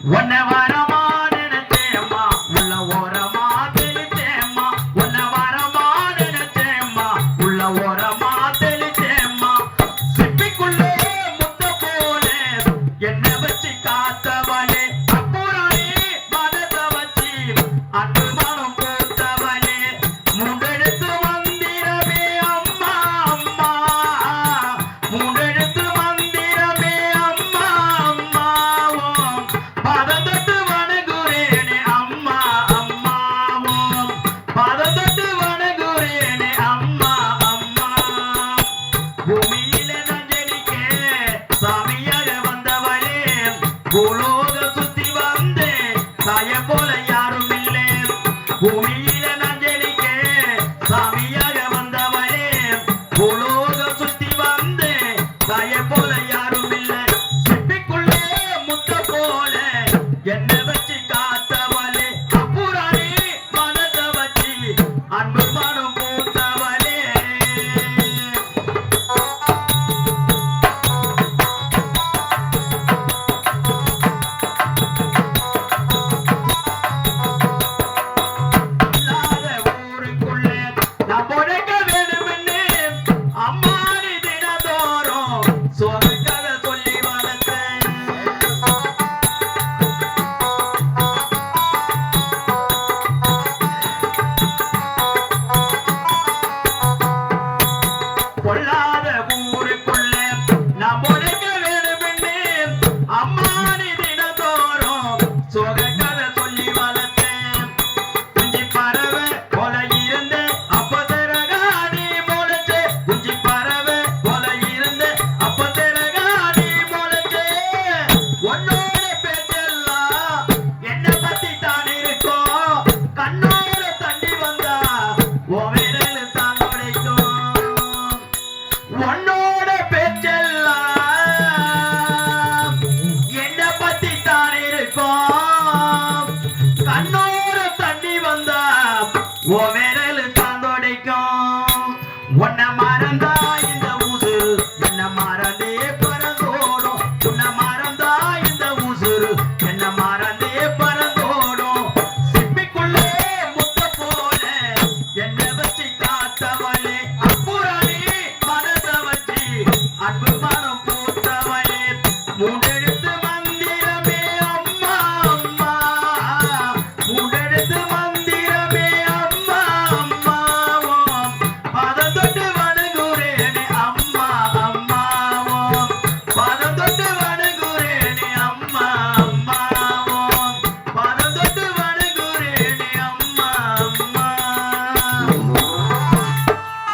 உன்னை வரமா நினைச்சேம்மா உள்ள ஓரமா தெளிச்சேம்மா உன்னை வரமா நினைச்சேம்மா உள்ள ஓரமா தெளிச்சேம்மா சிப்பிக்குள்ளே முத்த போல என்ன வச்சு காத்தவளே அப்புறானே மனத வச்சு அன்பு மனம் பூத்தவளே மூன்றெடுத்து மந்திரமே அம்மா அம்மா மூன்றெடுத்து மந்திரமே அம்மா அம்மாவும் பதத்தட்டு வணங்குறேனே அம்மா அம்மாவும் பதத்தட்டு வணங்குறேனே அம்மா அம்மா பூமியில நஞ்சனிக்க சாமியாக வந்தவளே பூலோக சுத்தி வந்தே தாய போல யாரும் இல்லை பூமியில நஞ்சனிக்க சாமியாக வந்தவளே பூலோக சுத்தி வந்தே தாய போல யாரும் இல்லை சிப்பிக்குள்ளே முத்த போல என்ன